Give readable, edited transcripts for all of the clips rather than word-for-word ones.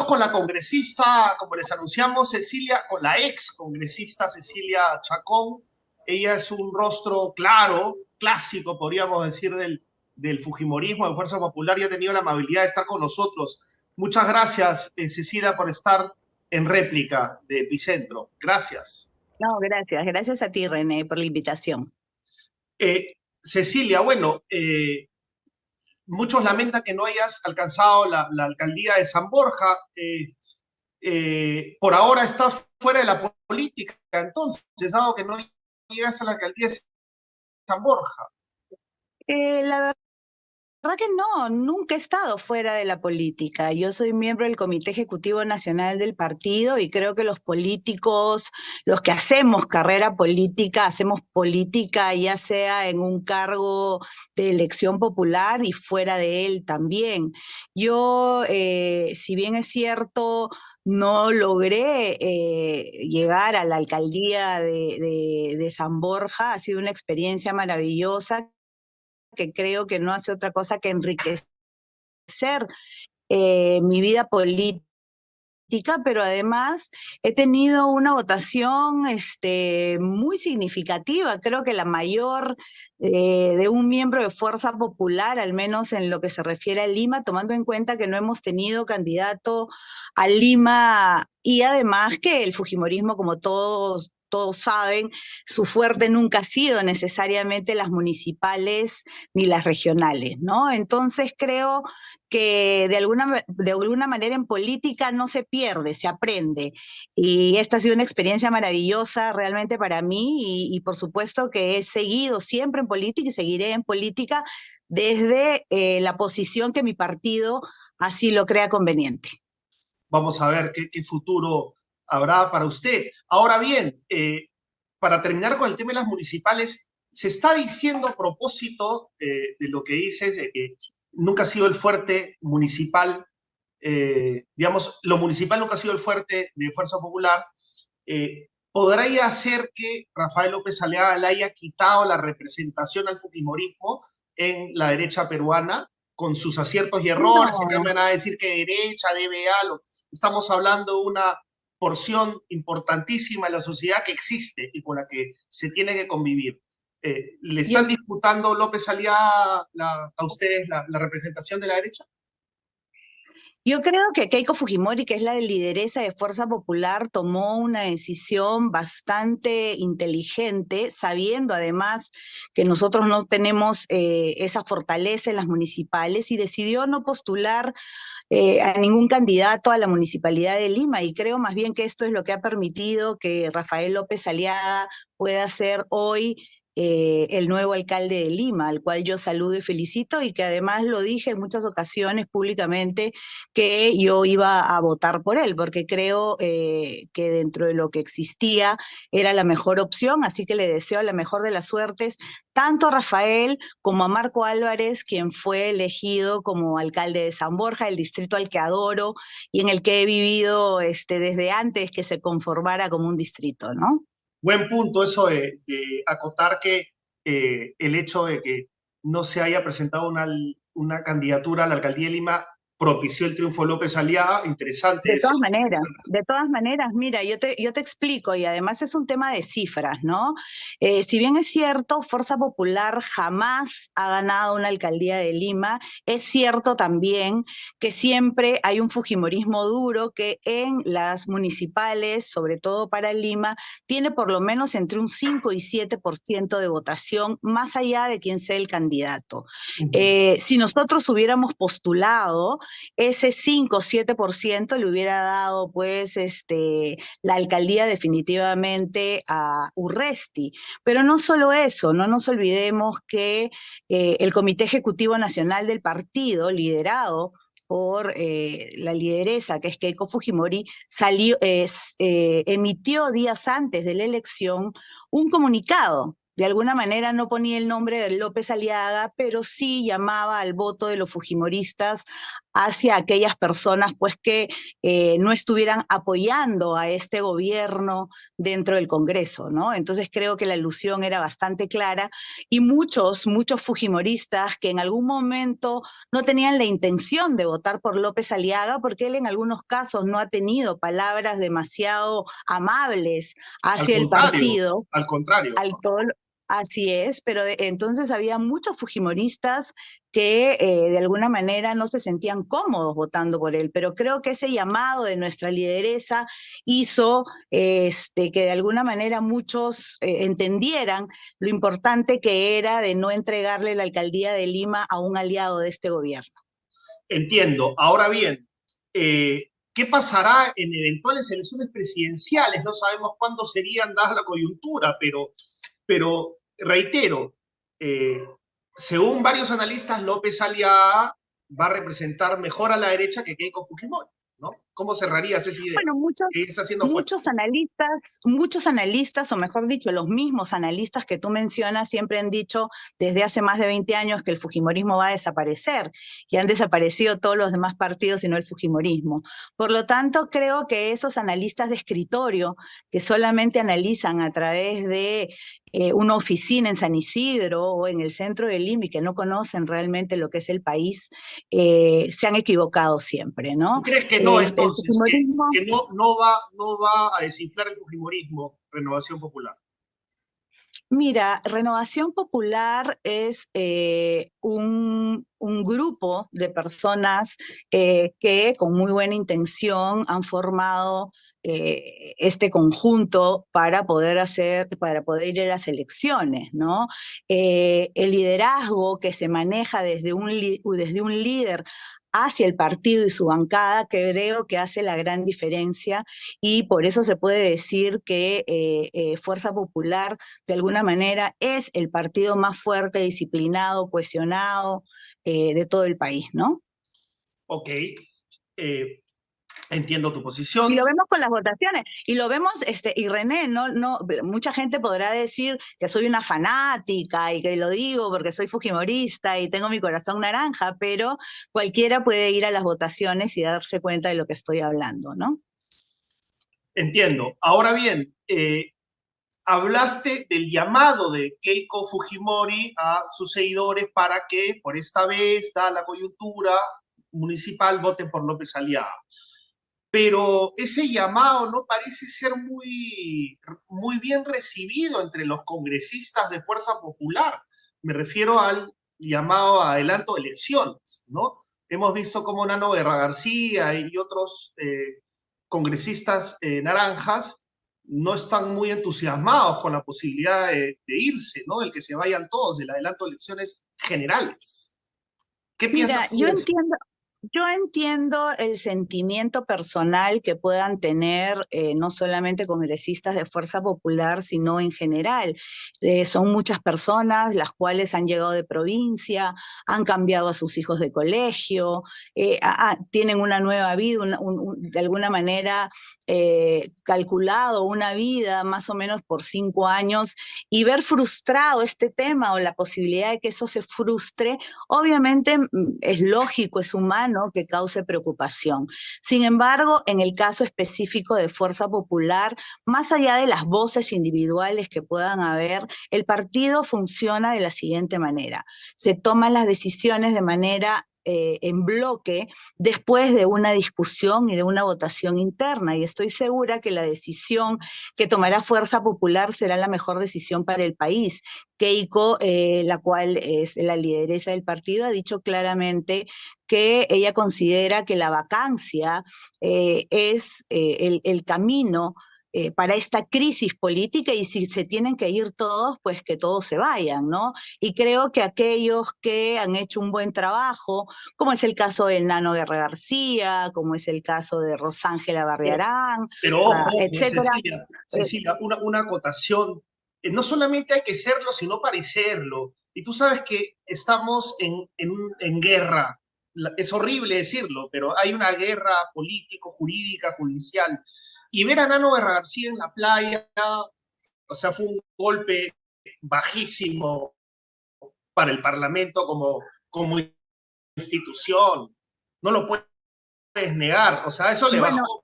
con la congresista, como les anunciamos, Cecilia, con la ex congresista Cecilia Chacón. Ella es un rostro claro, clásico, podríamos decir, del fujimorismo, de Fuerza Popular, y ha tenido la amabilidad de estar con nosotros. Muchas gracias, Cecilia, por estar en réplica de Epicentro. Gracias. No, gracias. Gracias a ti, René, por la invitación. Cecilia, bueno, muchos lamentan que no hayas alcanzado la alcaldía de San Borja. Por ahora estás fuera de la política, entonces, dado que no llegas a la alcaldía de San Borja. La verdad que no, nunca he estado fuera de la política. Yo soy miembro del Comité Ejecutivo Nacional del partido y creo que los políticos, los que hacemos carrera política, hacemos política ya sea en un cargo de elección popular y fuera de él también. Yo, si bien es cierto, no logré llegar a la alcaldía de San Borja, ha sido una experiencia maravillosa que creo que no hace otra cosa que enriquecer mi vida política, pero además he tenido una votación muy significativa, creo que la mayor de un miembro de Fuerza Popular, al menos en lo que se refiere a Lima, tomando en cuenta que no hemos tenido candidato a Lima y además que el fujimorismo, como todos saben, su fuerte nunca ha sido necesariamente las municipales ni las regionales, ¿no? Entonces creo que de alguna manera en política no se pierde, se aprende. Y esta ha sido una experiencia maravillosa realmente para mí y por supuesto que he seguido siempre en política y seguiré en política desde la posición que mi partido así lo crea conveniente. Vamos a ver qué futuro habrá para usted. Ahora bien, para terminar con el tema de las municipales, se está diciendo a propósito de lo que dices, de que nunca ha sido el fuerte municipal, digamos, lo municipal nunca ha sido el fuerte de Fuerza Popular. ¿Podría hacer que Rafael López Aliaga le haya quitado la representación al fujimorismo en la derecha peruana, con sus aciertos y errores? En cambio, No, van a decir que derecha, DBA, estamos hablando de una porción importantísima de la sociedad que existe y con la que se tiene que convivir. ¿Le yo están disputando López Aliaga a ustedes la representación de la derecha? Yo creo que Keiko Fujimori, que es la lideresa de Fuerza Popular, tomó una decisión bastante inteligente, sabiendo además que nosotros no tenemos esa fortaleza en las municipales y decidió no postular a ningún candidato a la Municipalidad de Lima. Y creo más bien que esto es lo que ha permitido que Rafael López Aliaga pueda ser hoy el nuevo alcalde de Lima, al cual yo saludo y felicito, y que además lo dije en muchas ocasiones públicamente que yo iba a votar por él, porque creo que dentro de lo que existía era la mejor opción, así que le deseo la mejor de las suertes, tanto a Rafael como a Marco Álvarez, quien fue elegido como alcalde de San Borja, el distrito al que adoro y en el que he vivido desde antes que se conformara como un distrito, ¿no? Buen punto eso de acotar que el hecho de que no se haya presentado una candidatura a la alcaldía de Lima propició el triunfo de López Aliaga. Interesante eso. De todas maneras, mira, yo te explico, y además es un tema de cifras, ¿no? Si bien es cierto, Fuerza Popular jamás ha ganado una alcaldía de Lima, es cierto también que siempre hay un fujimorismo duro que en las municipales, sobre todo para Lima, tiene por lo menos entre un 5 y 7% de votación, más allá de quién sea el candidato. Si nosotros hubiéramos postulado, ese 5 o 7% le hubiera dado pues la alcaldía definitivamente a Urresti. Pero no solo eso, no nos olvidemos que el Comité Ejecutivo Nacional del partido, liderado por la lideresa, que es Keiko Fujimori, emitió días antes de la elección un comunicado de alguna manera no ponía el nombre de López Aliaga, pero sí llamaba al voto de los fujimoristas hacia aquellas personas pues que no estuvieran apoyando a este gobierno dentro del Congreso, ¿no? Entonces creo que la alusión era bastante clara y muchos fujimoristas que en algún momento no tenían la intención de votar por López Aliaga porque él en algunos casos no ha tenido palabras demasiado amables hacia el partido, al contrario, al ¿no? todo, así es, pero entonces había muchos fujimoristas que de alguna manera no se sentían cómodos votando por él, pero creo que ese llamado de nuestra lideresa hizo que de alguna manera muchos entendieran lo importante que era de no entregarle la alcaldía de Lima a un aliado de este gobierno. Entiendo. Ahora bien, ¿qué pasará en eventuales elecciones presidenciales? No sabemos cuándo serían, dada la coyuntura, pero reitero, eh, según varios analistas, López Aliaga va a representar mejor a la derecha que Keiko Fujimori, ¿no? ¿Cómo cerrarías esa idea? Bueno, Que está haciendo fuerza. muchos analistas, o mejor dicho, los mismos analistas que tú mencionas, siempre han dicho desde hace más de 20 años que el fujimorismo va a desaparecer, y han desaparecido todos los demás partidos y no el fujimorismo. Por lo tanto, creo que esos analistas de escritorio que solamente analizan a través de una oficina en San Isidro o en el centro de Lima y que no conocen realmente lo que es el país, se han equivocado siempre, ¿no? ¿Tú crees que no, El entonces, fujimorismo. que no va a desinflar el fujimorismo, Renovación Popular? Mira, Renovación Popular es un grupo de personas que con muy buena intención han formado este conjunto para poder ir a las elecciones, ¿no? El liderazgo que se maneja desde un líder hacia el partido y su bancada, creo que hace la gran diferencia y por eso se puede decir que Fuerza Popular de alguna manera es el partido más fuerte, disciplinado, cohesionado de todo el país, ¿no? Ok, eh, entiendo tu Y lo posición. vemos con las votaciones, y lo vemos, y René, mucha gente podrá decir que soy una fanática y que lo digo porque soy fujimorista y tengo mi corazón naranja, pero cualquiera puede ir a las votaciones y darse cuenta de lo que estoy hablando, ¿no? Entiendo. Ahora bien, hablaste del llamado de Keiko Fujimori a sus seguidores para que por esta vez, dada la coyuntura municipal, voten por López Aliaga. Pero ese llamado no parece ser muy bien recibido entre los congresistas de Fuerza Popular. Me refiero al llamado a adelanto de elecciones, ¿no? Hemos visto cómo Nano Guerra García y otros congresistas naranjas no están muy entusiasmados con la posibilidad de irse, ¿no? Del que se vayan todos, del adelanto de elecciones generales. ¿Qué Mira, piensas tú de eso? yo entiendo el sentimiento personal que puedan tener no solamente congresistas de Fuerza Popular, sino en general. Son muchas personas las cuales han llegado de provincia, han cambiado a sus hijos de colegio, tienen una nueva vida, de alguna manera calculado una vida más o menos por 5 años, y ver frustrado este tema o la posibilidad de que eso se frustre, obviamente es lógico, es humano que cause preocupación. Sin embargo, en el caso específico de Fuerza Popular, más allá de las voces individuales que puedan haber, el partido funciona de la siguiente manera. Se toman las decisiones de manera en bloque después de una discusión y de una votación interna, y estoy segura que la decisión que tomará Fuerza Popular será la mejor decisión para el país. Keiko, la cual es la lideresa del partido, ha dicho claramente que ella considera que la vacancia es el camino para esta crisis política, y si se tienen que ir todos, pues que todos se vayan, ¿no? Y creo que aquellos que han hecho un buen trabajo, como es el caso de Nano Guerra García, como es el caso de Rosángela Barriarán, Pero ojo, ojo, etcétera. eh, Cecilia, una acotación. No solamente hay que serlo, sino parecerlo. Y tú sabes que estamos en guerra. Es horrible decirlo, pero hay una guerra político, jurídica, judicial. Y ver a Nano Guerra García en la playa, o sea, fue un golpe bajísimo para el Parlamento como institución. No lo puedes negar. O sea, eso le Bueno, bajó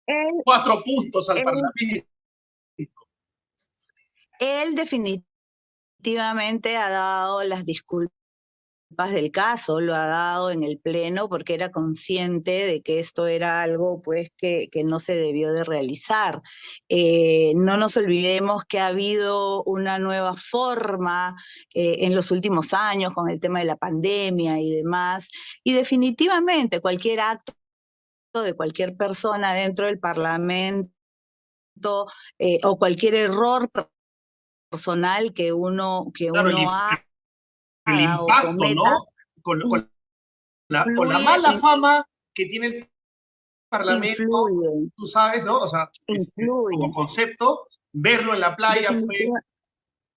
él, 4 puntos al él, Parlamento. él definitivamente ha dado las disculpas del caso, lo ha dado en el Pleno porque era consciente de que esto era algo pues que no se debió de realizar. No nos olvidemos que ha habido una nueva forma en los últimos años con el tema de la pandemia y demás, y definitivamente cualquier acto de cualquier persona dentro del Parlamento o cualquier error personal que Claro, uno el haga o impacto, cometa, ¿no? Con la influye, mala fama que tiene el Parlamento, influye, tú sabes, ¿no? O sea, como influye. concepto, verlo en la playa fue Definitiva-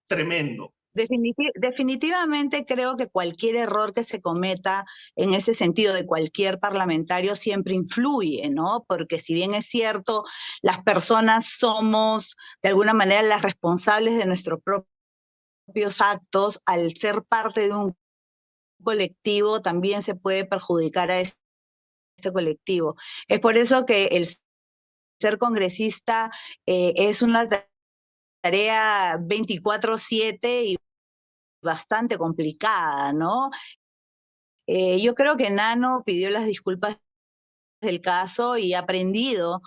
tremendo. definitivamente creo que cualquier error que se cometa en ese sentido de cualquier parlamentario siempre influye, ¿no? Porque si bien es cierto, las personas somos de alguna manera las responsables de nuestros propios actos, al ser parte de un colectivo también se puede perjudicar a este colectivo. Es por eso que el ser congresista es una tarea 24/7 y bastante complicada, ¿no? Yo creo que Nano pidió las disculpas del caso y ha aprendido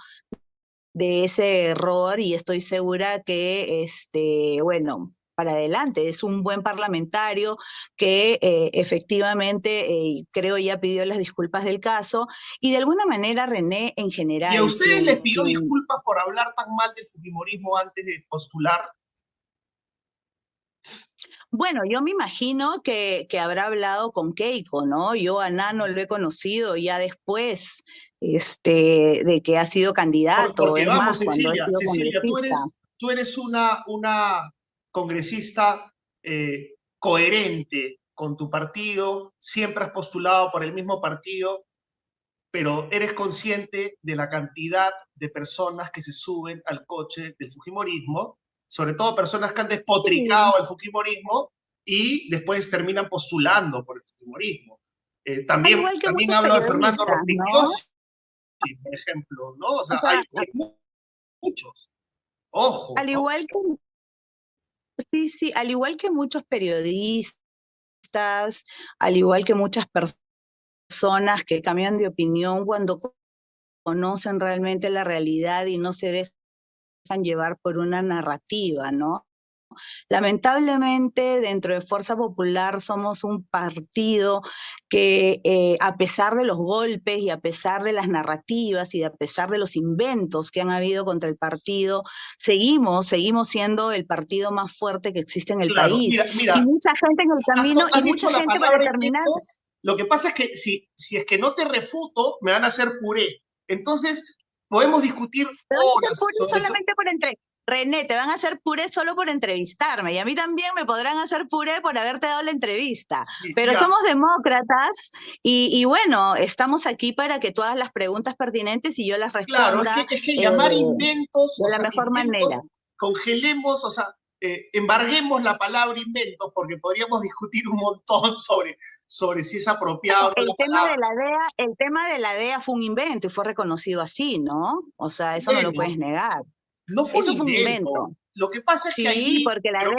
de ese error y estoy segura que, bueno, para adelante, es un buen parlamentario que efectivamente creo ya pidió las disculpas del caso y de alguna manera René en ¿Y a general, ustedes les pidió disculpas por hablar tan mal del fujimorismo antes de postular? bueno, yo me imagino que habrá hablado con Keiko, ¿no? Yo a Nano lo he conocido ya después, de que ha sido candidato, Porque es vamos, más, cuando ha Cecilia, sido Cecilia, congresista. tú eres una congresista coherente con tu partido, siempre has postulado por el mismo partido, pero eres consciente de la cantidad de personas que se suben al coche del fujimorismo, sobre todo personas que han Sí, despotricado el fujimorismo y después terminan postulando por el fujimorismo. al También, igual que también muchos hablo de Fernando periodistas, ¿no? Rospigliosi, por ejemplo, ¿no? O O sea, sea, hay muchos. Ojo, al ¿no? igual que, sí, sí, al igual que muchos periodistas, al igual que muchas personas que cambian de opinión cuando conocen realmente la realidad y no se dejan llevar por una narrativa, ¿no? Lamentablemente, dentro de Fuerza Popular somos un partido que a pesar de los golpes y a pesar de las narrativas y a pesar de los inventos que han habido contra el partido, seguimos siendo el partido más fuerte que existe en el Claro, país. Y mira, mucha gente en el camino, y has dicho mucha la gente para palabra terminar. inventos. Lo que pasa es que si es que no te refuto, me van a hacer puré. Entonces, podemos discutir Te van a hacer horas puré sobre eso. solamente por René, te van a hacer puré solo por entrevistarme y a mí también me podrán hacer puré por haberte dado la entrevista. Sí, Pero ya, somos demócratas y bueno, estamos aquí para que tú hagas las preguntas pertinentes y yo las claro, responda es que llamar inventos, o de la sea, mejor manera. inventos, congelemos, o sea, embarguemos la palabra inventos porque podríamos discutir un montón sobre si es apropiado o no la palabra. El tema de la DEA fue un invento y fue reconocido así, ¿no? O sea, eso no lo Bueno, puedes negar. no fue un Eso fue un invento. invento. Lo que pasa es que Sí, allí, porque pero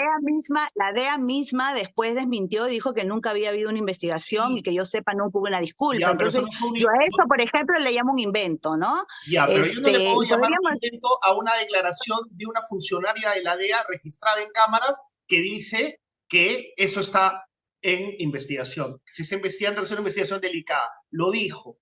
La DEA misma después desmintió y dijo que nunca había habido una investigación y sí, que yo sepa nunca hubo una disculpa. ya, pero eso Entonces, no fue un yo a invento. esto, por ejemplo, le llamo un invento, ¿no? Ya, pero yo no le puedo Y llamar podríamos, un invento a una declaración de una funcionaria de la DEA registrada en cámaras que dice que eso está en investigación, que se está investigando, es una investigación delicada. Lo dijo.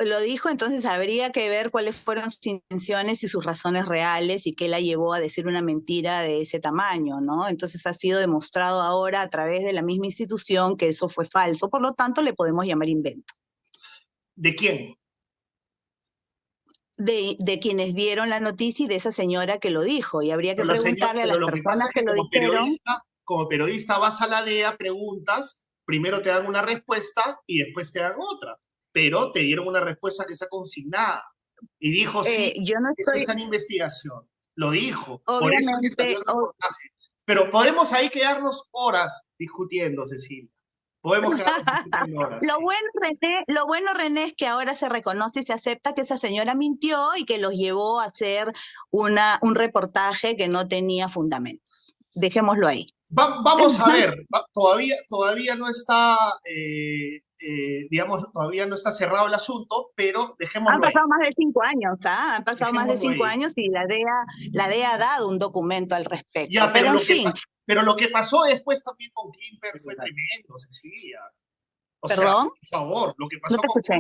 lo dijo, entonces habría que ver cuáles fueron sus intenciones y sus razones reales y qué la llevó a decir una mentira de ese tamaño, ¿no? Entonces ha sido demostrado ahora a través de la misma institución que eso fue falso, por lo tanto le podemos llamar invento. ¿De quién? De quienes dieron la noticia y de esa señora que lo dijo. Y habría que Pero, la señora, preguntarle a pero las lo que pasa personas es que que lo dijeron. como periodista vas a la DEA, preguntas, primero te dan una respuesta y después te dan otra. Pero te dieron una respuesta que está consignada. Y dijo, sí, Yo no esto estoy, está en investigación. Lo dijo. Por eso es que salió obviamente, el reportaje. Pero podemos ahí quedarnos horas discutiendo, Cecilia. Podemos quedarnos discutiendo horas, sí. Lo bueno, René, es que ahora se reconoce y se acepta que esa señora mintió y que los llevó a hacer un reportaje que no tenía fundamentos. Dejémoslo ahí. Vamos a ver, todavía no está, digamos, todavía no está cerrado el asunto, pero Han dejémoslo ahí. pasado más de 5 años, ¿ah? Han pasado más de Dejémoslo 5 años ahí. y la DEA ha dado un documento al respecto. Ya, Pero en fin, pero lo que pasó después también con Klimper fue tremendo, Cecilia. O sea, perdón, por favor, no te escuché.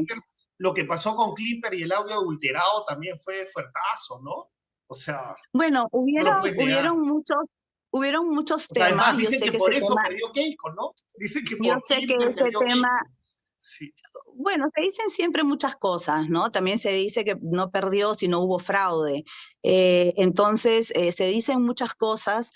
Lo que pasó con Klimper y el audio adulterado también fue fuertazo, ¿no? O sea, Bueno, no lo puedes negar. hubieron muchos O sea, temas. además dicen que por eso perdió Keiko, ¿no? Dicen que Yo por sé que Klimper ese perdió tema, Keiko. Sí. bueno, se dicen siempre muchas cosas, ¿no? También se dice que no perdió si no hubo fraude. Entonces, se dicen muchas cosas,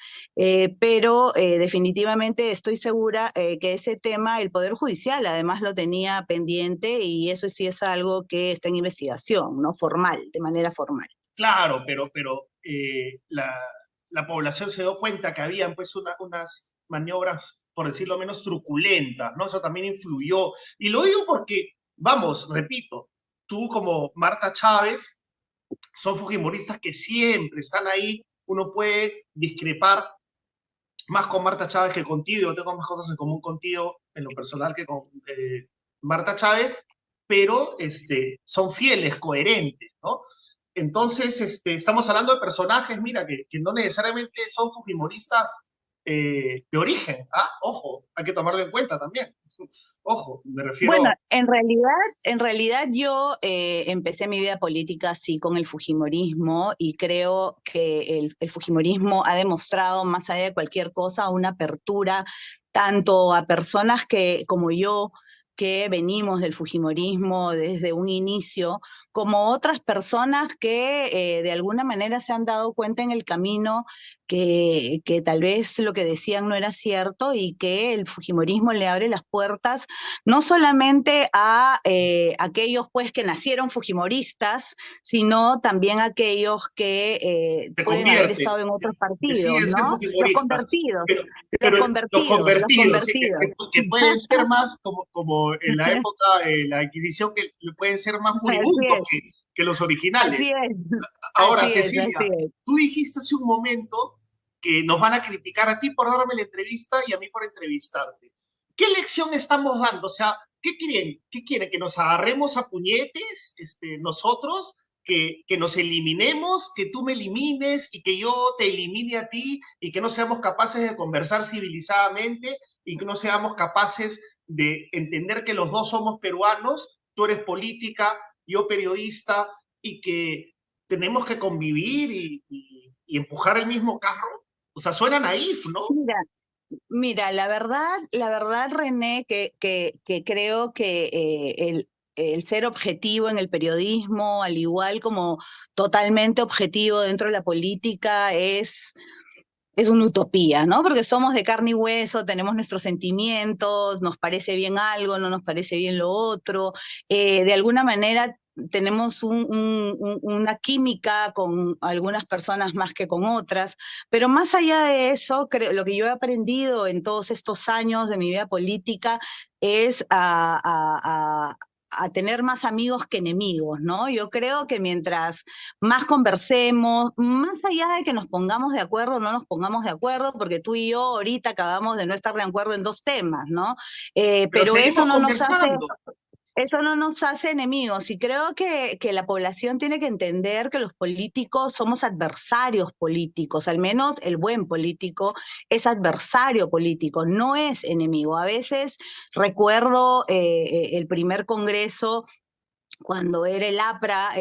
pero definitivamente estoy segura que ese tema el Poder Judicial además lo tenía pendiente y eso sí es algo que está en investigación, ¿no? Formal, de manera formal. Claro, pero la población se dio cuenta que habían pues unas maniobras, por decirlo menos, truculentas, ¿no? Eso también influyó. Y lo digo porque, vamos, repito, tú como Marta Chávez son fujimoristas que siempre están ahí, uno puede discrepar más con Marta Chávez que contigo, yo tengo más cosas en común contigo en lo personal que con Marta Chávez, pero son fieles, coherentes, ¿no? Entonces, estamos hablando de personajes, mira, que no necesariamente son fujimoristas de origen, ¿ah? Ojo, hay que tomarlo en cuenta también. Ojo, me Bueno, refiero... en realidad yo empecé mi vida política así con el fujimorismo y creo que el fujimorismo ha demostrado, más allá de cualquier cosa, una apertura tanto a personas como yo, que venimos del fujimorismo desde un inicio, como otras personas que de alguna manera se han dado cuenta en el camino que tal vez lo que decían no era cierto y que el fujimorismo le abre las puertas no solamente a aquellos pues que nacieron fujimoristas, sino también a aquellos que Se pueden haber convierten, estado en otros deciden partidos, ser ¿no? Los futbolistas, convertidos, pero, los pero los convertidos, los convertidos, sí, convertidos. que pueden ser más, como en la época de la Inquisición, que pueden ser más Así furibundos es, que los originales. así es, Ahora, así es, Cecilia, así es. tú dijiste hace un momento que nos van a criticar a ti por darme la entrevista y a mí por entrevistarte. ¿Qué lección estamos dando? O sea, ¿qué quieren? ¿Qué quieren? ¿Que nos agarremos a puñetes nosotros? Que nos eliminemos, que tú me elimines y que yo te elimine a ti y que no seamos capaces de conversar civilizadamente y que no seamos capaces de entender que los dos somos peruanos, tú eres política, yo periodista, y que tenemos que convivir y empujar el mismo carro. O sea, suena naif, ¿no? Mira, Mira, la verdad, René, que creo que el ser objetivo en el periodismo, al igual como totalmente objetivo dentro de la política, es una utopía, ¿no? Porque somos de carne y hueso, tenemos nuestros sentimientos, nos parece bien algo, no nos parece bien lo otro. De alguna manera tenemos una química con algunas personas más que con otras, pero más allá de eso, lo que yo he aprendido en todos estos años de mi vida política es a tener más amigos que enemigos, ¿no? Yo creo que mientras más conversemos, más allá de que nos pongamos de acuerdo o no nos pongamos de acuerdo, porque tú y yo ahorita acabamos de no estar de acuerdo en 2 temas, ¿no? Pero Pero seguimos conversando. eso no nos hace enemigos y creo que la población tiene que entender que los políticos somos adversarios políticos, al menos el buen político es adversario político, no es enemigo. A veces recuerdo el primer congreso cuando era el APRA,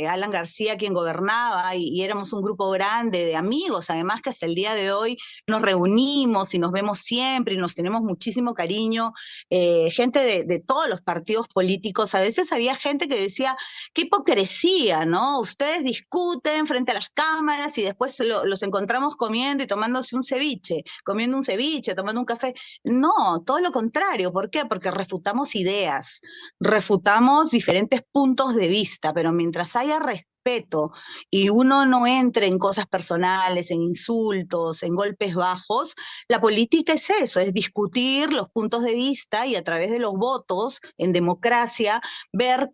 Alan García quien gobernaba y éramos un grupo grande de amigos, además que hasta el día de hoy nos reunimos y nos vemos siempre y nos tenemos muchísimo cariño, gente de todos los partidos políticos, a veces había gente que decía, qué hipocresía, ¿no? Ustedes discuten frente a las cámaras y después los encontramos comiendo y tomándose un ceviche, comiendo un ceviche, tomando un café. No, todo lo contrario, ¿por qué? Porque refutamos ideas, refutamos diferentes puntos de vista, pero mientras haya respeto y uno no entre en cosas personales, en insultos, en golpes bajos, la política es eso, es discutir los puntos de vista y a través de los votos en democracia ver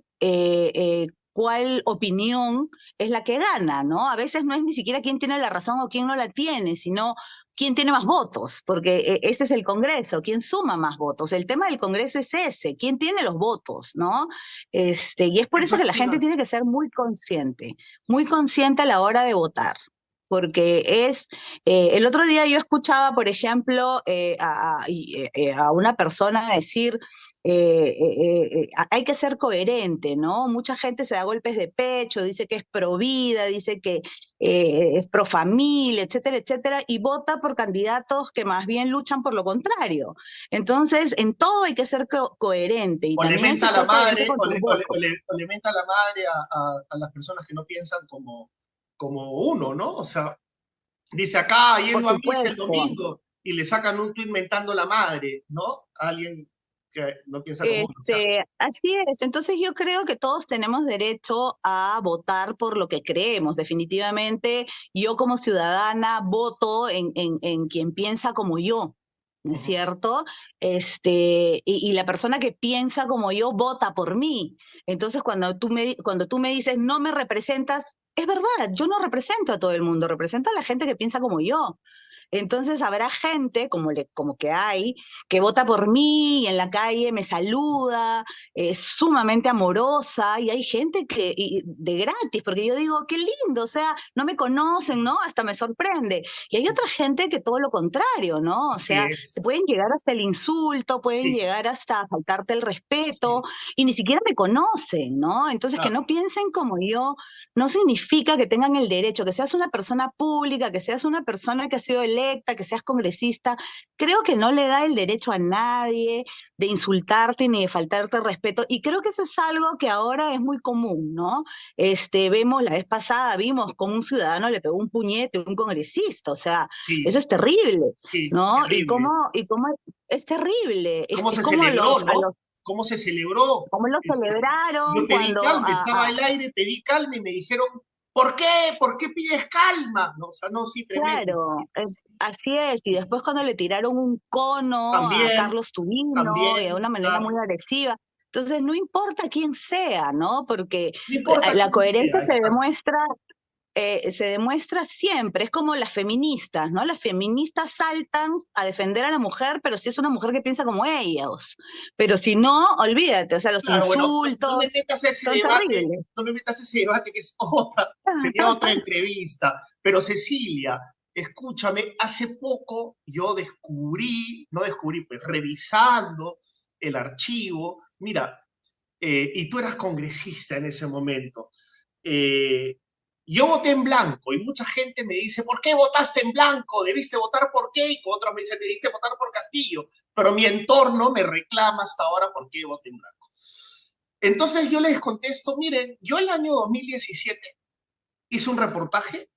cuál opinión es la que gana, ¿no? A veces no es ni siquiera quién tiene la razón o quién no la tiene, sino quién tiene más votos, porque ese es el Congreso, quién suma más votos. El tema del Congreso es ese, quién tiene los votos, ¿no? Y es por eso que la gente Exactamente. tiene que ser muy consciente a la hora de votar. Porque el otro día yo escuchaba, por ejemplo, a una persona decir, hay que ser coherente, ¿no? Mucha gente se da golpes de pecho, dice que es pro vida, dice que es pro familia, etcétera, etcétera, y vota por candidatos que más bien luchan por lo contrario. Entonces, en todo hay que ser coherente y O le también hay menta que a la ser coherente madre, con tus votos. o le menta a la madre a las personas que no piensan como uno, ¿no? O sea, dice acá Por yendo a misa el supuesto. domingo y le sacan un tuit mentando la madre, ¿no? A alguien que no piensa como uno. O sea, Así es. Entonces yo creo que todos tenemos derecho a votar por lo que creemos. Definitivamente, yo como ciudadana voto en quien piensa como yo. ¿No es ujú. cierto? Y la persona que piensa como yo vota por mí. Entonces, cuando tú me dices no me representas, es verdad, yo no represento a todo el mundo, represento a la gente que piensa como yo. Entonces habrá gente, como que hay, que vota por mí y en la calle me saluda, es sumamente amorosa, y hay gente de gratis, porque yo digo, qué lindo, o sea, no me conocen, Sí, ¿no? Hasta me sorprende. Y hay otra gente que todo lo contrario, ¿no? O así sea, te es. pueden llegar hasta el insulto, pueden Sí, llegar hasta faltarte el respeto, sí, y ni siquiera me conocen, ¿no? Entonces, que claro. no piensen como yo no significa que tengan el derecho, que seas una persona pública, que seas una persona que ha sido electa, que seas congresista. Creo que no le da el derecho a nadie de insultarte ni de faltarte respeto. Y creo que eso es algo que ahora es muy común, ¿no? Vemos, la vez pasada vimos cómo un ciudadano le pegó un puñete a un congresista. O sea, eso Sí, es terrible, sí, ¿no? terrible. Y cómo es terrible. ¿Cómo Es se como celebró, a no? ¿Cómo se celebró? como lo Yo celebraron pedí cuando calma, estaba al aire, pedí calma y me dijeron, ¿por qué? ¿Por qué pides calma? No, o sea, no, sí, tremendo. Sí, claro, sí, así es. Y sí. después cuando le tiraron un cono a También, Carlos Tubino y de también, una manera muy claro. agresiva. Entonces, no importa quién sea, ¿no? Porque No importa la quién coherencia sea, exacto. se demuestra siempre. Es como las feministas, ¿no? Las feministas saltan a defender a la mujer, pero si es una mujer que piensa como ellos. Pero si no, olvídate, o sea, los Claro, bueno, no, no insultos me metas a ese son debate, terribles. no me metas a ese debate que es otra, sería otra entrevista. Pero Cecilia, escúchame, hace poco yo descubrí, no descubrí, pues revisando el archivo, mira, y tú eras congresista en ese momento. Eh, yo voté en blanco y mucha gente me dice, ¿por qué votaste en blanco? ¿Debiste votar por Keiko? Otros me dicen, debiste votar por Castillo. Pero mi entorno me reclama hasta ahora por qué voté en blanco. Entonces yo les contesto, miren, yo el año 2017 hice un reportaje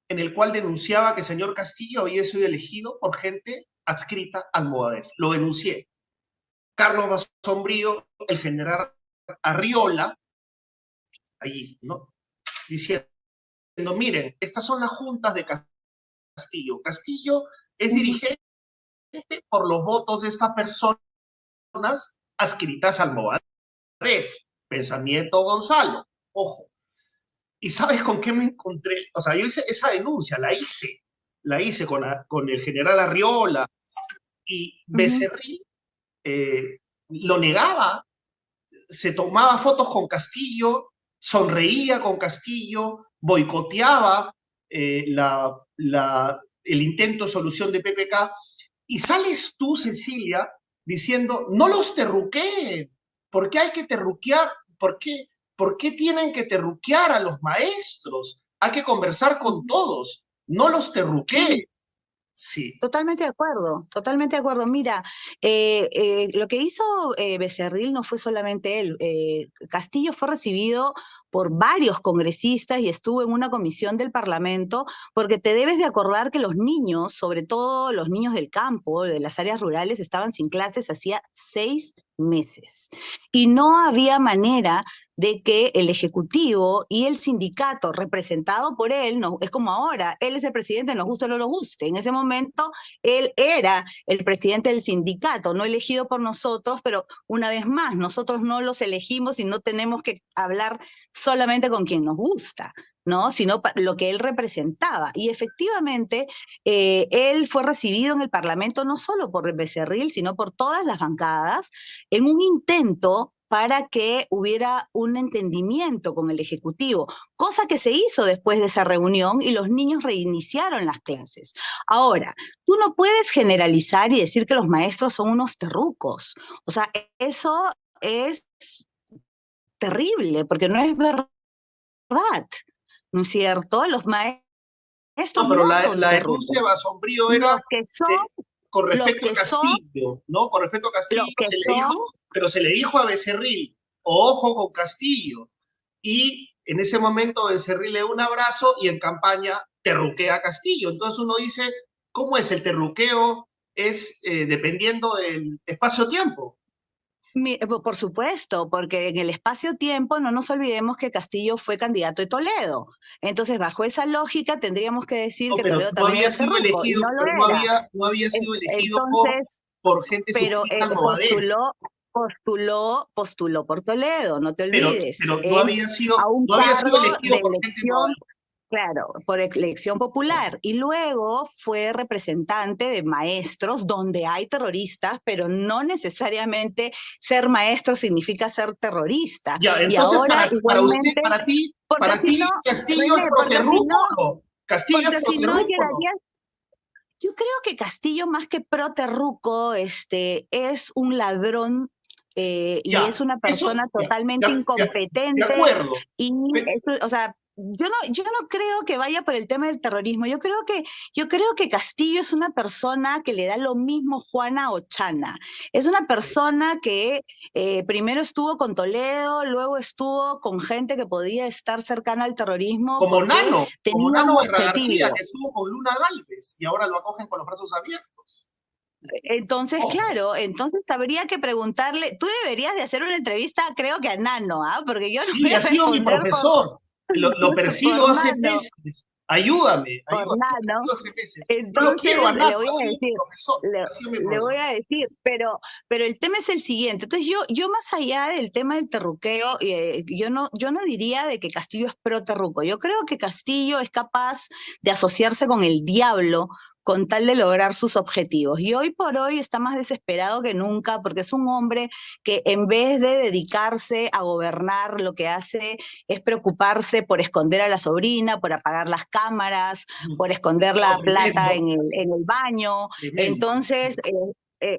en el cual denunciaba que el señor Castillo había sido elegido por gente adscrita al Movadef. Lo denuncié. Carlos Basombrío, el general Arriola, allí, ¿no? Diciendo, miren, estas son las juntas de Castillo. Castillo es Ujú, dirigente por los votos de estas personas adscritas al Movadef. Pensamiento Gonzalo. Ojo. ¿Y sabes con qué me encontré? O sea, yo hice esa denuncia, la hice con el general Arriola y ujú. Becerril lo negaba, se tomaba fotos con Castillo, sonreía con Castillo, boicoteaba el intento de solución de PPK. Y sales tú, Cecilia, diciendo, no los terruqueen. ¿Por qué hay que terruquear? ¿Por qué tienen que terruquear a los maestros? Hay que conversar con Ujú. todos. No los Sí, terruqueen. Sí, totalmente de acuerdo, totalmente de acuerdo. Mira, lo que hizo Becerril no fue solamente él. Castillo fue recibido por varios congresistas y estuvo en una comisión del Parlamento, porque te debes de acordar que los niños, sobre todo los niños del campo, de las áreas rurales, estaban sin clases hacía meses. Y no había manera de que el Ejecutivo y el sindicato representado por él, no, es como ahora, él es el presidente, nos guste o no nos guste. En ese momento él era el presidente del sindicato, no elegido por nosotros, pero una vez más, nosotros no los elegimos y no tenemos que hablar solamente con quien nos gusta, ¿no? Sino lo que él representaba. Y efectivamente, él fue recibido en el Parlamento no solo por Becerril, sino por todas las bancadas, en un intento para que hubiera un entendimiento con el Ejecutivo, cosa que se hizo después de esa reunión y los niños reiniciaron las clases. Ahora, tú no puedes generalizar y decir que los maestros son unos terrucos. O sea, eso es terrible, porque no es verdad, ¿no es cierto? Los maestros No, pero no son la terrucos. denuncia de Basombrío era Los que son, con los respecto a que son, Castillo, ¿no? Con respecto a los Castillo que se le dijo, son pero se le dijo a Becerril, ojo con Castillo. Y en ese momento Becerril le da un abrazo y en campaña terruquea a Castillo. Entonces uno dice, ¿cómo es el terruqueo? Es dependiendo del espacio-tiempo. Por supuesto, porque en el espacio-tiempo no nos olvidemos que Castillo fue candidato de Toledo. Entonces, bajo esa lógica, tendríamos que decir No, que pero Toledo no también había era sido terruco, y no elegido, lo pero era. no había sido elegido Entonces, por gente pero suscrita él al Movadef. postuló por Toledo, no te olvides, Pero no había a un no había sido cargo de elegido por gente de elección. Movadef. Claro, por elección popular. Y luego fue representante de maestros donde hay terroristas, pero no necesariamente ser maestro significa ser terrorista. Ya, Y entonces ahora para usted, igualmente, porque para si no, ti, Castillo es René, proterruco o no? ¿Castillo es porque si no proterruco o no? llegaría. Yo creo que Castillo, más que proterruco, es un ladrón, y es Ya, una eso, persona ya, totalmente de incompetente acuerdo. y, o sea, yo no creo que vaya por el tema del terrorismo. Yo creo que Castillo es una persona que le da lo mismo Juana o Chana. Es una persona que primero estuvo con Toledo, luego estuvo con gente que podía estar cercana al terrorismo porque Como tenía un Nano Guerra García, objetivo. que estuvo con Luna Galvez y ahora lo acogen con los brazos abiertos. Entonces, Ojo. claro, entonces habría que preguntarle, tú deberías de hacer una entrevista, creo que a Nano, ¿ah? Porque yo no voy Sí, a ha sido mi responder profesor. Lo por persigo hace Nano, meses. Ayúdame, por ayúdame. Lo Nano. persigo hace meses. Yo lo quiero Entonces a Nano, le voy ha a sido mi decir, profesor. le, Ha sido mi le voy profesor. a decir, pero el tema es el siguiente. Entonces yo más allá del tema del terruqueo, yo no diría de que Castillo es pro terruco. Yo creo que Castillo es capaz de asociarse con el diablo con tal de lograr sus objetivos. Y hoy por hoy está más desesperado que nunca porque es un hombre que en vez de dedicarse a gobernar, lo que hace es preocuparse por esconder a la sobrina, por apagar las cámaras, por esconder No, la plata tremendo, en el baño. tremendo. Entonces, Sí.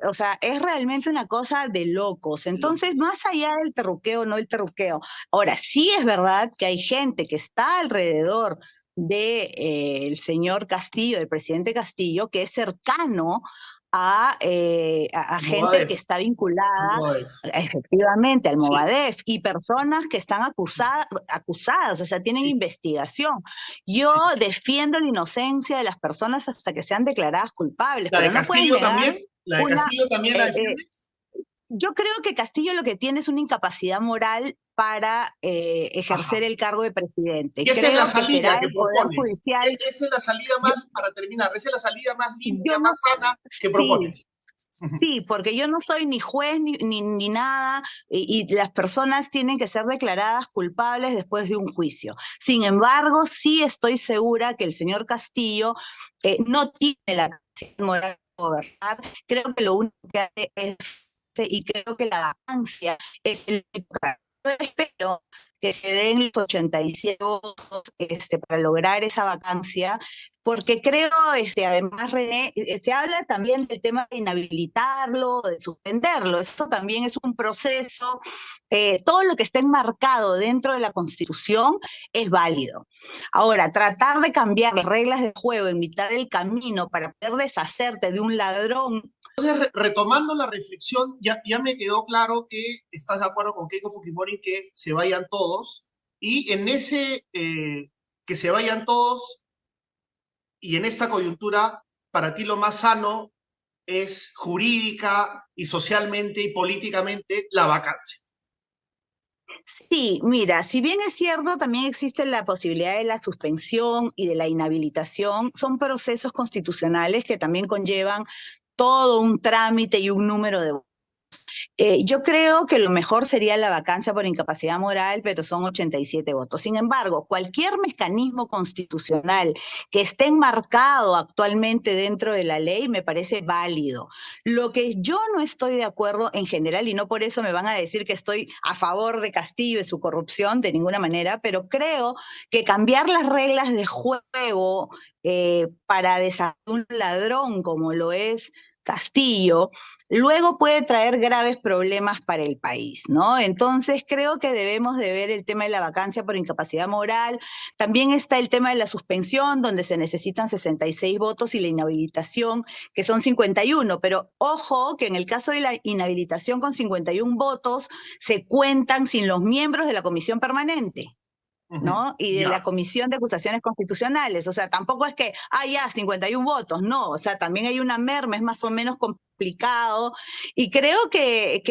o sea, es realmente una cosa de locos. Entonces, más allá del terruqueo, no el terruqueo. Ahora, sí es verdad que hay gente que está alrededor del señor Castillo, del presidente Castillo, que es cercano a gente que Movadef, está vinculada Movadef. efectivamente al Sí, Movadef y personas que están acusadas, o sea, tienen sí, investigación. Yo sí. defiendo la inocencia de las personas hasta que sean declaradas culpables, ¿La de pero no puedes Castillo negar también? ¿La de una. Castillo también la eh, eh, defiendes? yo creo que Castillo lo que tiene es una incapacidad moral para Ajá. ejercer el cargo de presidente. Y esa es la Creo que salida será que el Poder propones. Judicial. Esa es la salida Yo, más, para terminar, esa es la salida más yo limpia, no, más sana que sí, propones. Ujú. sí, porque yo no soy ni juez ni nada, y las personas tienen que ser declaradas culpables después de un juicio. Sin embargo, sí estoy segura que el señor Castillo no tiene la capacidad moral de gobernar. Creo que lo único que hace es, y creo que la vacancia es el único que yo espero que se den los 87 votos para lograr esa vacancia, porque creo, además, René, se habla también del tema de inhabilitarlo, de suspenderlo. Eso también es un proceso. Todo lo que esté enmarcado dentro de la Constitución es válido. Ahora, tratar de cambiar las reglas del juego en mitad del camino para poder deshacerte de un ladrón. Retomando la reflexión, ya me quedó claro que estás de acuerdo con Keiko Fujimori que se vayan todos, y en ese que se vayan todos, y en esta coyuntura, para ti lo más sano es jurídica y socialmente y políticamente la vacancia. Sí, mira, si bien es cierto, también existe la posibilidad de la suspensión y de la inhabilitación. Son procesos constitucionales que también conllevan todo un trámite y un número de yo creo que lo mejor sería la vacancia por incapacidad moral, pero son 87 votos. Sin embargo, cualquier mecanismo constitucional que esté enmarcado actualmente dentro de la ley me parece válido. Lo que yo no estoy de acuerdo en general, y no por eso me van a decir que estoy a favor de Castillo y su corrupción de ninguna manera, pero creo que cambiar las reglas de juego para desatar un ladrón como lo es Castillo, luego puede traer graves problemas para el país, ¿no? Entonces creo que debemos de ver el tema de la vacancia por incapacidad moral. También está el tema de la suspensión, donde se necesitan 66 votos y la inhabilitación, que son 51. Pero ojo que en el caso de la inhabilitación con 51 votos, se cuentan sin los miembros de la comisión permanente. ¿No? Y de la Ya. Comisión de Acusaciones Constitucionales. O sea, tampoco es que, ya, 51 votos, no, o sea, también hay una merma, es más o menos complicado. Y creo que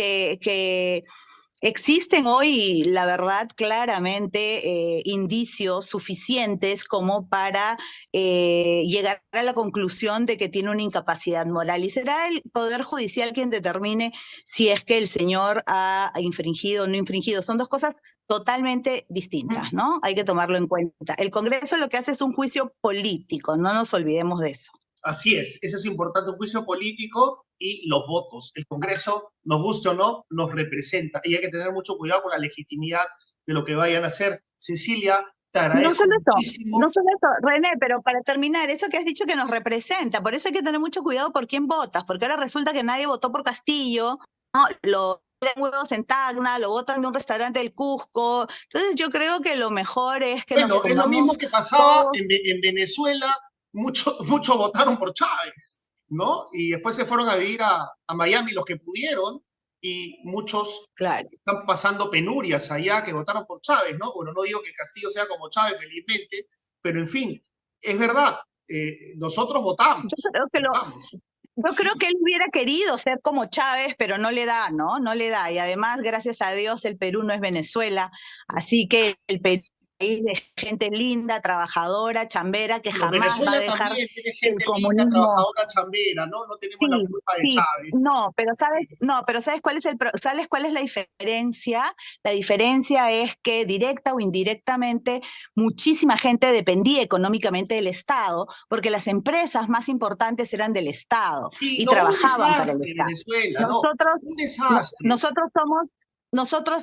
existen hoy, la verdad, claramente indicios suficientes como para llegar a la conclusión de que tiene una incapacidad moral. Y será el Poder Judicial quien determine si es que el señor ha infringido o no infringido. Son dos cosas totalmente distintas, ¿no? Hay que tomarlo en cuenta. El Congreso lo que hace es un juicio político, no nos olvidemos de eso. Así es, eso es importante, un juicio político y los votos. El Congreso, nos guste o no, nos representa y hay que tener mucho cuidado con la legitimidad de lo que vayan a hacer. Cecilia, te No agradezco solo eso, no muchísimo. solo eso, René, pero para terminar, eso que has dicho que nos representa, por eso hay que tener mucho cuidado por quién votas, porque ahora resulta que nadie votó por Castillo, ¿no? Lo tiran huevos en Tacna, lo votan de un restaurante del Cusco. Entonces yo creo que lo mejor es que nos Bueno, es lo mismo pongamos que pasaba todos. en Venezuela, muchos votaron por Chávez, ¿no? Y después se fueron a vivir a Miami los que pudieron y muchos Claro. están pasando penurias allá que votaron por Chávez, ¿no? Bueno, no digo que Castillo sea como Chávez, felizmente, pero en fin, es verdad, nosotros Yo votamos, creo que lo, votamos. Yo Sí, creo que él hubiera querido ser como Chávez, pero no le da, ¿no? No le da. Y además, gracias a Dios, el Perú no es Venezuela. Así que el Perú es de gente linda, trabajadora, chambera, que pero jamás va a Venezuela dejar también tiene que el gente linda, comunismo. trabajadora, chambera, ¿no? No tenemos la Sí, culpa de sí, Chávez. Sí, ¿sabes cuál es sabes cuál es la diferencia? La diferencia es que directa o indirectamente muchísima gente dependía económicamente del Estado, porque las empresas más importantes eran del Estado sí, y no, un trabajaban para el desastre Estado. Venezuela, no, Nosotros, un desastre. nosotros somos,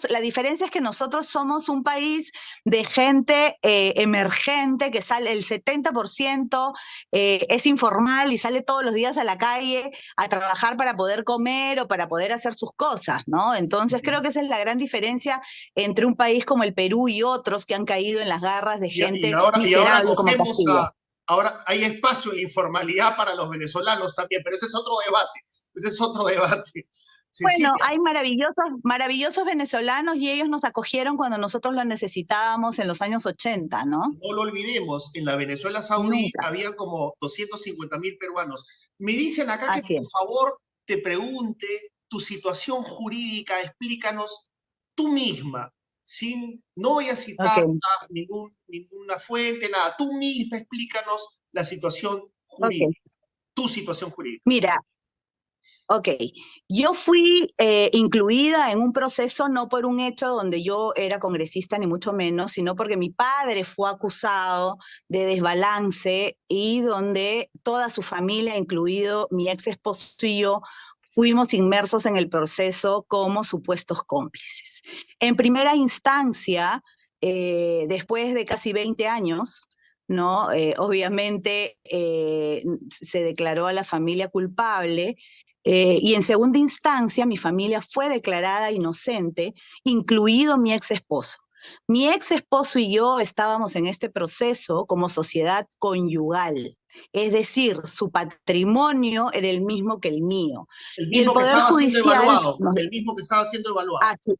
la diferencia es que nosotros somos un país de gente emergente que sale, el 70% es informal y sale todos los días a la calle a trabajar para poder comer o para poder hacer sus cosas, ¿no? Entonces creo que esa es la gran diferencia entre un país como el Perú y otros que han caído en las garras de Y gente ahora miserable como cogemos Castillo. a, ahora hay espacio en la informalidad para los venezolanos también, pero ese es otro debate, ese es otro debate. Bueno, Cecilia, hay maravillosos venezolanos y ellos nos acogieron cuando nosotros los necesitábamos en los años 80, ¿no? no lo olvidemos, en la Venezuela Saudí Nunca. había como 250.000 peruanos. Me dicen acá que Así por es. favor te pregunte tu situación jurídica, explícanos tú misma, no voy a citar Ok, a ninguna fuente, nada, tú misma explícanos la situación ok. jurídica, tu situación jurídica. Mira, ok, yo fui incluida en un proceso no por un hecho donde yo era congresista ni mucho menos, sino porque mi padre fue acusado de desbalance y donde toda su familia, incluido mi ex esposo y yo, fuimos inmersos en el proceso como supuestos cómplices. En primera instancia, después de casi 20 años, ¿no? Obviamente se declaró a la familia culpable y en segunda instancia, mi familia fue declarada inocente, incluido mi ex esposo. Mi ex esposo y yo estábamos en este proceso como sociedad conyugal, es decir, su patrimonio era el mismo que el mío. El Y el mismo que Poder estaba siendo Judicial, evaluado, el mismo que estaba siendo evaluado. sí,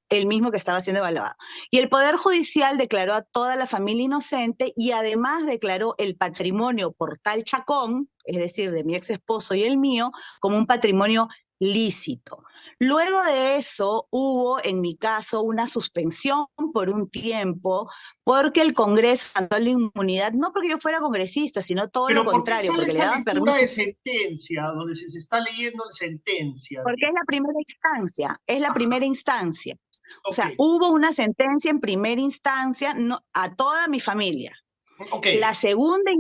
el mismo que estaba siendo evaluado. Y el Poder Judicial declaró a toda la familia inocente y además declaró el patrimonio por tal Chacón, es decir, de mi ex esposo y el mío, como un patrimonio lícito. Luego de eso hubo, en mi caso, una suspensión por un tiempo, porque el Congreso mandó la inmunidad, no porque yo fuera congresista, sino todo lo Pero ¿por qué contrario, sale porque le esa daban lectura permiso. de sentencia, donde se está leyendo la sentencia? Porque es la primera instancia, es la Ajá, primera instancia. O ok, sea, hubo una sentencia en primera instancia a toda mi familia. ok. La segunda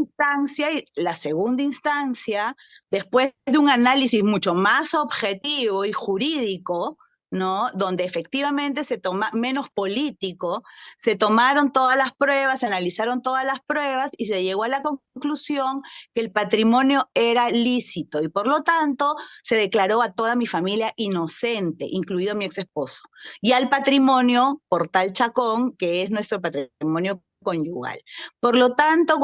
instancia, después de un análisis mucho más objetivo y jurídico, ¿no? Donde efectivamente se toma menos político, se tomaron todas las pruebas, se analizaron todas las pruebas y se llegó a la conclusión que el patrimonio era lícito y por lo tanto se declaró a toda mi familia inocente, incluido mi ex esposo, y al patrimonio por tal Chacón, que es nuestro patrimonio conyugal. Por lo tanto,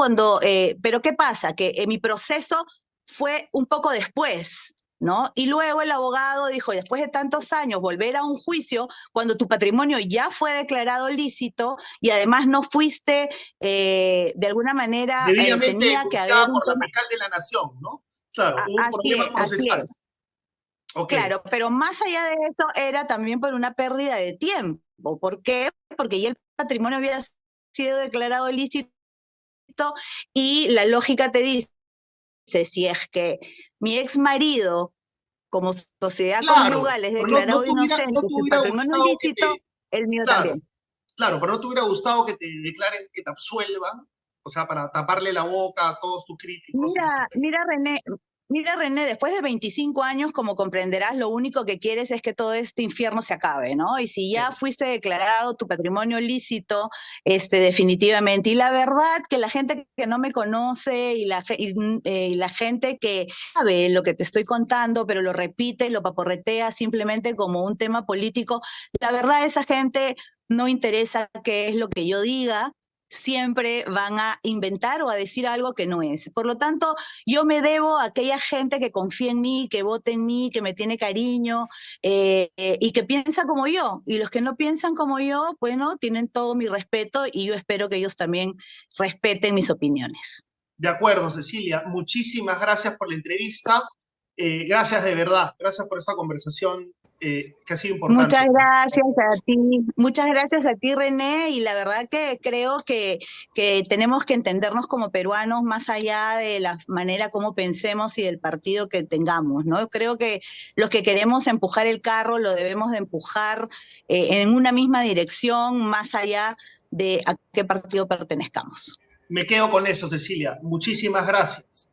pero ¿qué pasa? Que mi proceso fue un poco después, ¿no? Y luego el abogado dijo, después de tantos años, volver a un juicio cuando tu patrimonio ya fue declarado lícito y además no fuiste, de alguna manera, Debidamente tenía que haber denunciada un por la tema, fiscal de la Nación, ¿no? Claro, hubo un problema así procesal. es. Ok, Claro, pero más allá de eso era también por una pérdida de tiempo. ¿Por qué? Porque ya el patrimonio había sido declarado lícito y la lógica te dice, si es que mi ex marido como sociedad claro, conyugal es pero no, declarado no inocente, te su hubiera patrimonio es gustado que lícito, el mío claro, también. claro, pero no te hubiera gustado que te declaren, que te absuelvan, o sea, para taparle la boca a todos tus críticos. Mira, mira René, después de 25 años, como comprenderás, lo único que quieres es que todo este infierno se acabe, ¿no? Y si ya fuiste declarado tu patrimonio lícito, definitivamente. Y la verdad que la gente que no me conoce y la gente que sabe lo que te estoy contando, pero lo repite, lo paporretea simplemente como un tema político, la verdad esa gente no interesa qué es lo que yo diga, siempre van a inventar o a decir algo que no es. Por lo tanto, yo me debo a aquella gente que confía en mí, que vota en mí, que me tiene cariño y que piensa como yo. Y los que no piensan como yo, bueno, tienen todo mi respeto y yo espero que ellos también respeten mis opiniones. De acuerdo, Cecilia, muchísimas gracias por la entrevista. Gracias de verdad, gracias por esta conversación que ha sido importante. Muchas gracias a ti, René, y la verdad que creo que tenemos que entendernos como peruanos más allá de la manera como pensemos y del partido que tengamos, ¿no? Creo que los que queremos empujar el carro lo debemos de empujar en una misma dirección, más allá de a qué partido pertenezcamos. Me quedo con eso, Cecilia. Muchísimas gracias.